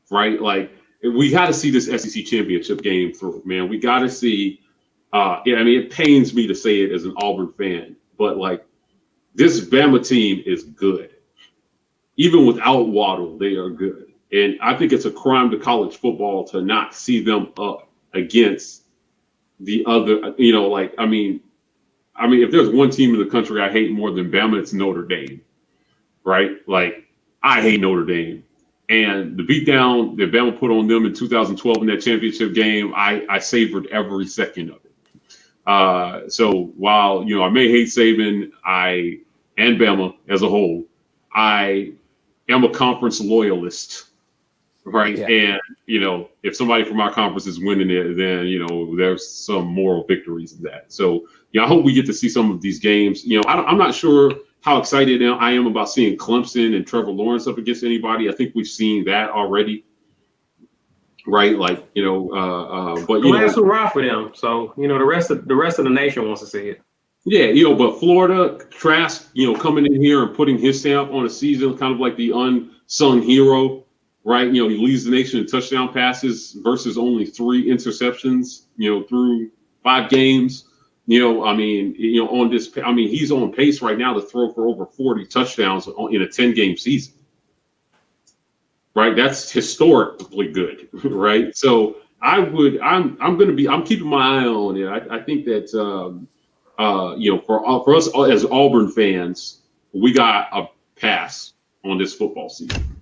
Right. Like we got to see this SEC championship game through, man. We got to see. I mean, it pains me to say it as an Auburn fan, but like this Bama team is good. Even without Waddle, they are good. And I think it's a crime to college football to not see them up against the other, you know, like, I mean, if there's one team in the country I hate more than Bama, it's Notre Dame, right? Like, I hate Notre Dame. And the beatdown that Bama put on them in 2012 in that championship game, I savored every second of it. So while, you know, I may hate Saban, and Bama as a whole, I am a conference loyalist, right? Yeah. And, you know, if somebody from our conference is winning it, then, you know, there's some moral victories in that. So, yeah, I hope we get to see some of these games. You know, I'm not sure how excited I am about seeing Clemson and Trevor Lawrence up against anybody. I think we've seen that already, right? Like, you know, but you know, that's hurrah for them. So, you know, the rest of the nation wants to see it. Yeah, you know, but Florida, Trask, you know, coming in here and putting his stamp on a season, kind of like the unsung hero, right? You know, he leads the nation in touchdown passes versus only 3 interceptions, you know, through 5 games. You know, I mean, you know, he's on pace right now to throw for over 40 touchdowns in a 10-game season, right? That's historically good, right? So I'm keeping my eye on it. I think that. You know, for us as Auburn fans, we got a pass on this football season,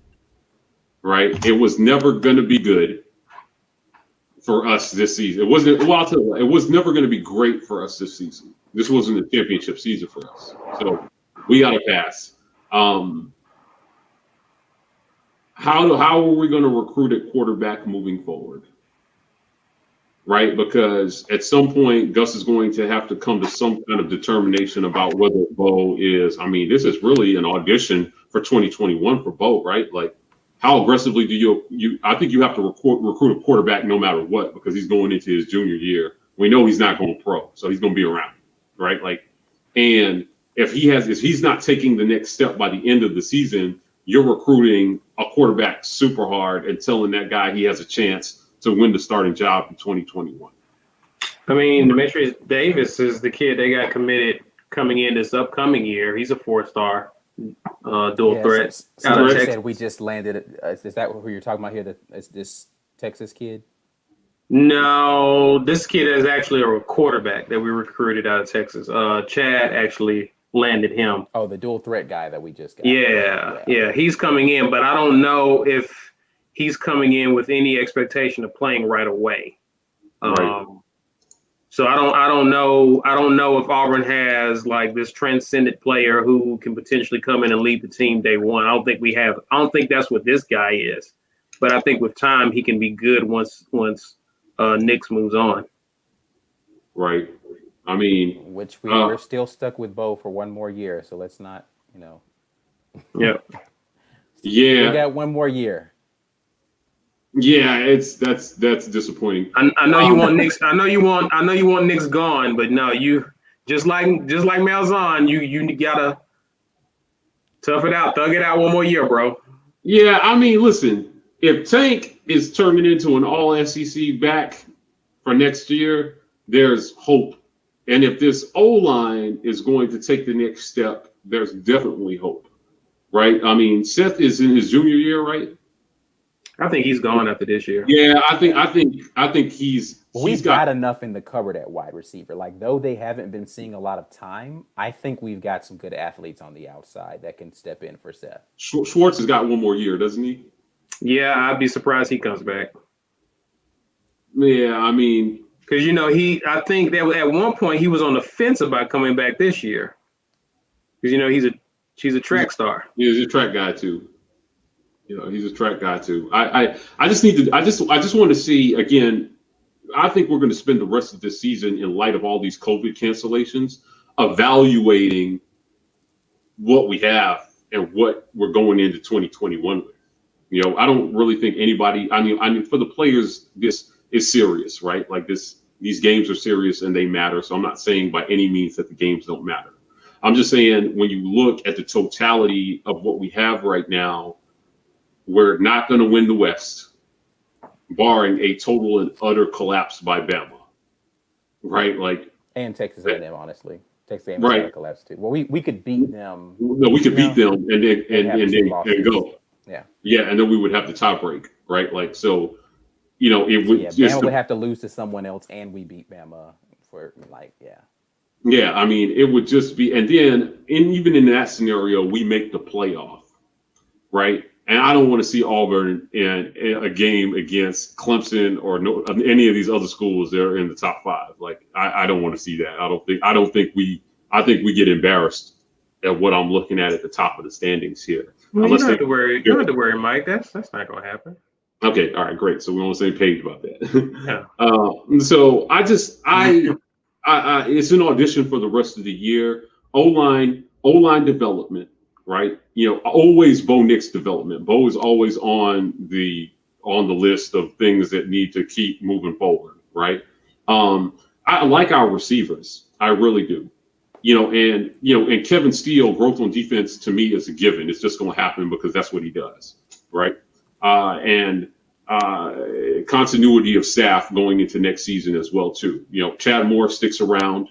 right? It was never going to be good for us this season. It wasn't. Well, I'll tell you what, it was never going to be great for us this season. This wasn't a championship season for us, so we got a pass. How are we going to recruit a quarterback moving forward? Right, because at some point Gus is going to have to come to some kind of determination about whether Bo is. I mean, this is really an audition for 2021 for Bo, right? Like, how aggressively do you? I think you have to recruit a quarterback no matter what, because he's going into his junior year. We know he's not going pro, so he's going to be around, right? Like, and if he's not taking the next step by the end of the season, you're recruiting a quarterback super hard and telling that guy he has a chance to win the starting job in 2021. I mean, Demetrius Davis is the kid they got committed coming in this upcoming year. He's a 4-star dual threat. So you said we just landed. Is that who you're talking about here? Is this Texas kid? No, this kid is actually a quarterback that we recruited out of Texas. Chad actually landed him. Oh, the dual threat guy that we just got. Yeah. He's coming in, but I don't know if he's coming in with any expectation of playing right away. Right. So I don't know if Auburn has like this transcendent player who can potentially come in and lead the team day one. I don't think that's what this guy is. But I think with time he can be good once Nix moves on. Right. I mean, which we're still stuck with Bo for one more year, so let's not, Yeah. Yeah. We got one more year. Yeah, that's disappointing. I know you want Nix. I know you want Nix gone, but no, you just like Malzahn, you gotta tough it out, thug it out one more year, bro. Yeah, I mean, listen, if Tank is turning into an all SEC back for next year, there's hope. And if this O-line is going to take the next step, there's definitely hope. Right? I mean, Seth is in his junior year, right? I think he's gone after this year. Yeah, I think he's we've got enough in the cupboard at wide receiver. Like, though they haven't been seeing a lot of time, I think we've got some good athletes on the outside that can step in for Seth. Schwartz has got one more year, doesn't he? Yeah, I'd be surprised he comes back. Yeah, I mean, because I think that at one point he was on the fence about coming back this year. Because he's a track star. He's a track guy too. He's a track guy too. I just want to see again. I think we're going to spend the rest of this season, in light of all these COVID cancellations, evaluating what we have and what we're going into 2021 with. I don't really think anybody. I mean, for the players, this is serious, right? Like these games are serious and they matter. So I'm not saying by any means that the games don't matter. I'm just saying when you look at the totality of what we have right now, we're not going to win the West, barring a total and utter collapse by Bama, right? Like, and Texas A&M, honestly, Texas A&M right. collapse too. Well, we could beat them. No, we could beat them and then go. Yeah, and then we would have the tie break, right? Like, so, it would. Bama would have to lose to someone else, and we beat Bama for Yeah, I mean, it would just be, and then even in that scenario, we make the playoff, right? And I don't want to see Auburn in a game against Clemson or any of these other schools that are in the top 5. Like, I don't want to see that. I think we get embarrassed at what I'm looking at the top of the standings here. Well, you don't have to worry. You don't have to worry, Mike. That's not going to happen. Okay, all right, great. So we're on the same page about that. Yeah. So it's an audition for the rest of the year. O-line development. Right, always Bo Nix development. Bo is always on the list of things that need to keep moving forward. Right, I like our receivers, I really do. And Kevin Steele, growth on defense to me is a given. It's just going to happen because that's what he does. Right, and continuity of staff going into next season as well too. Chad Moore sticks around.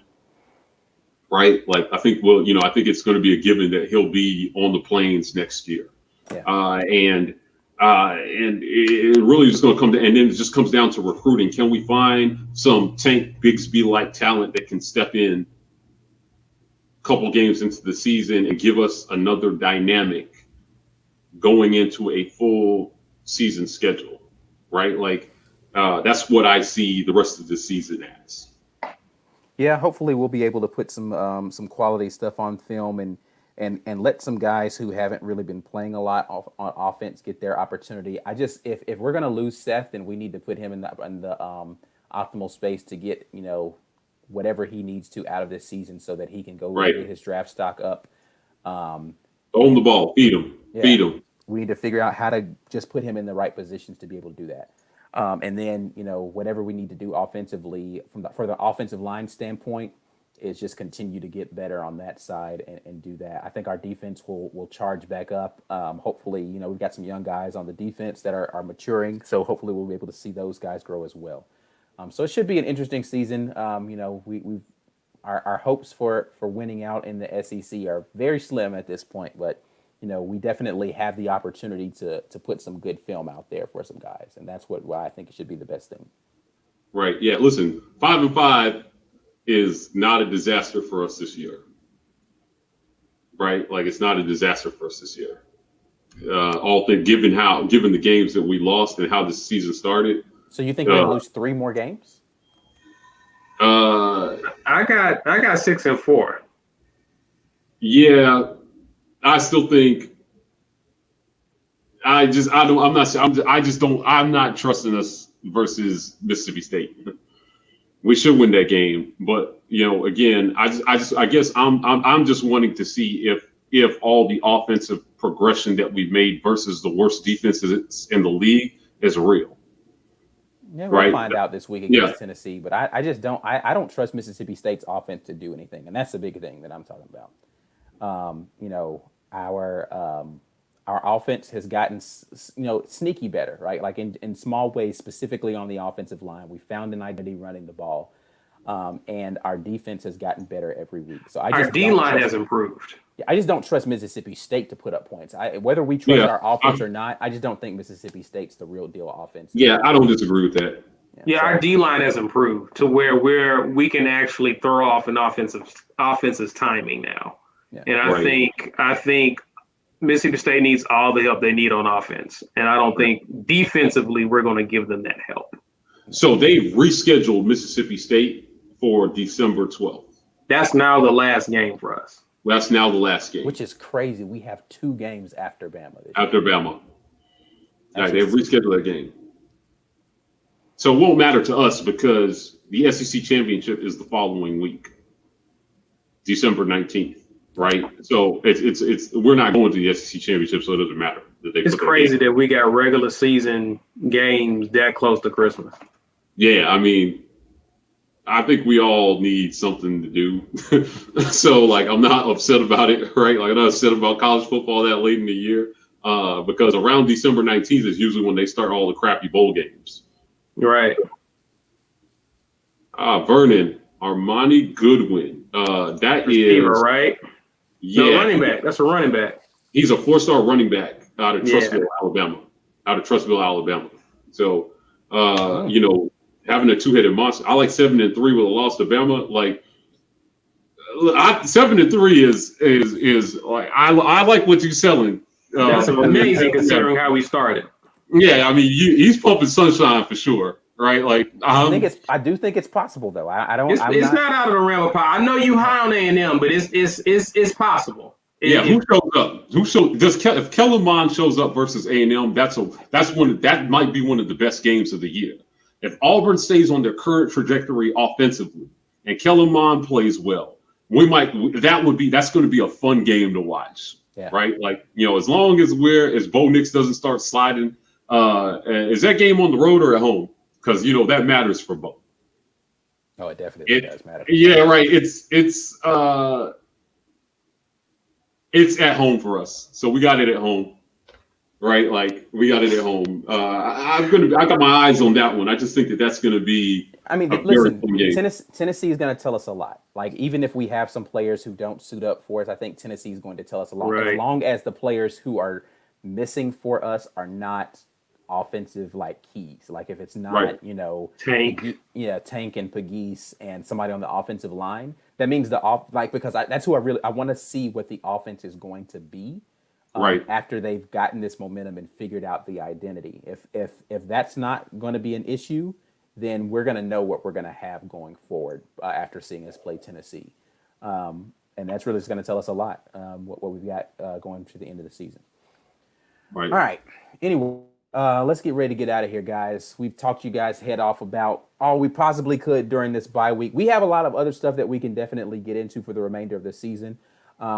Right, like I think it's going to be a given that he'll be on the Plains next year, and it really is going to come to, and then it just comes down to recruiting. Can we find some Tank Bigsby like talent that can step in a couple games into the season and give us another dynamic going into a full season schedule? Right, like that's what I see the rest of the season as. Yeah, hopefully we'll be able to put some quality stuff on film and let some guys who haven't really been playing a lot on offense get their opportunity. If we're gonna lose Seth, then we need to put him in the optimal space to get whatever he needs to out of this season so that he can go get his draft stock up. Own the ball, feed him. We need to figure out how to just put him in the right positions to be able to do that. And then, whatever we need to do offensively for the offensive line standpoint is just continue to get better on that side and do that. I think our defense will charge back up. Hopefully, we've got some young guys on the defense that are maturing. So hopefully we'll be able to see those guys grow as well. So it should be an interesting season. Our hopes for winning out in the SEC are very slim at this point, but we definitely have the opportunity to put some good film out there for some guys, and that's why I think it should be the best thing. Right. Yeah. Listen, 5-5 is not a disaster for us this year. Right. Like, it's not a disaster for us this year. Given the games that we lost and how the season started. So you think we're gonna lose 3 more games? I got 6-4. Yeah. I still think I'm not trusting us versus Mississippi State. We should win that game, but again, I guess I'm just wanting to see if all the offensive progression that we've made versus the worst defenses in the league is real. Yeah, we'll find out this week against Tennessee, but I just don't. I don't trust Mississippi State's offense to do anything, and that's the big thing that I'm talking about. Our offense has gotten sneaky better, right? Like in small ways, specifically on the offensive line, we found an identity running the ball, and our defense has gotten better every week. So our D line has improved. Yeah, I just don't trust Mississippi State to put up points. Whether we trust our offense or not, I just don't think Mississippi State's the real deal offense. Yeah, I don't disagree with that. Yeah, our D line has improved to where we can actually throw off an offense's timing now. Yeah. And I think Mississippi State needs all the help they need on offense, and I don't think defensively we're going to give them that help. So they've rescheduled Mississippi State for December 12th. That's now the last game for us. That's now the last game. Which is crazy. We have 2 games after Bama. After Bama. Right, they've rescheduled that game. So it won't matter to us because the SEC championship is the following week, December 19th, right? So it's we're not going to the SEC championship, so it doesn't matter. It's crazy that we got regular season games that close to Christmas. Yeah, I mean, I think we all need something to do. So, like, I'm not upset about it, right? Like, I'm not upset about college football that late in the year because around December 19th is usually when they start all the crappy bowl games. Right. Vernon, Armani Goodwin. That receiver, is right? Yeah. No, running back. That's a running back. He's a 4-star running back out of Trussville, Alabama. So, having a 2-headed monster. I like 7-3 with a loss to Bama. Like 7-3 is like I like what you're selling. That's amazing considering how we started. Yeah, I mean he's pumping sunshine for sure, right? Like I do think it's possible though. I don't. It's not out of the realm of possible. I know you high on A&M, but it's possible. Who shows up? If Kellen Mond shows up versus A&M, that might be one of the best games of the year. If Auburn stays on their current trajectory offensively and Kellen Mond plays well, that's going to be a fun game to watch. Yeah. Right? Like, as long as Bo Nix doesn't start sliding, is that game on the road or at home? Because that matters for Bo. Oh, it definitely does matter. Yeah, right. It's at home for us. So we got it at home. Right, like we got it at home. I got my eyes on that one. I just think that's going to be. I mean, listen, Tennessee is going to tell us a lot. Like even if we have some players who don't suit up for us, I think Tennessee is going to tell us a lot. Right. As long as the players who are missing for us are not offensive like keys. Like if it's not, right. Tank, Tank and Pegues and somebody on the offensive line, that means because that's who I want to see what the offense is going to be. Right. After they've gotten this momentum and figured out the identity. If that's not going to be an issue, then we're going to know what we're going to have going forward after seeing us play Tennessee. And that's really just going to tell us a lot, what we've got going to the end of the season. Right. All right. Anyway, let's get ready to get out of here, guys. We've talked you guys head off about all we possibly could during this bye week. We have a lot of other stuff that we can definitely get into for the remainder of the season.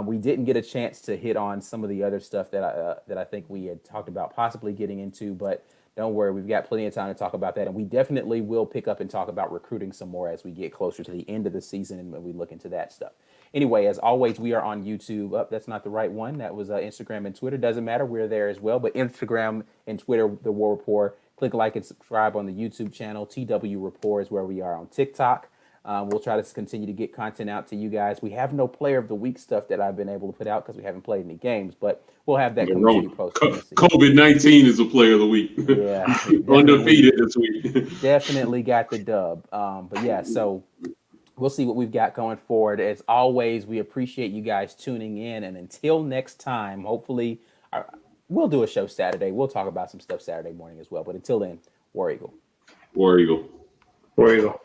We didn't get a chance to hit on some of the other stuff that I think we had talked about possibly getting into, but don't worry, we've got plenty of time to talk about that, and we definitely will pick up and talk about recruiting some more as we get closer to the end of the season and we look into that stuff. Anyway, as always, we are on YouTube. Oh, that's not the right one. That was Instagram and Twitter. Doesn't matter. We're there as well. But Instagram and Twitter, The War Report. Click like and subscribe on the YouTube channel. TW Report is where we are on TikTok. We'll try to continue to get content out to you guys. We have no player of the week stuff that I've been able to put out because we haven't played any games, but we'll have that coming to you post. COVID-19 is a player of the week. Yeah, undefeated this week. Definitely got the dub. But yeah, so we'll see what we've got going forward. As always, we appreciate you guys tuning in, and until next time, hopefully we'll do a show Saturday. We'll talk about some stuff Saturday morning as well. But until then, War Eagle. War Eagle. War Eagle.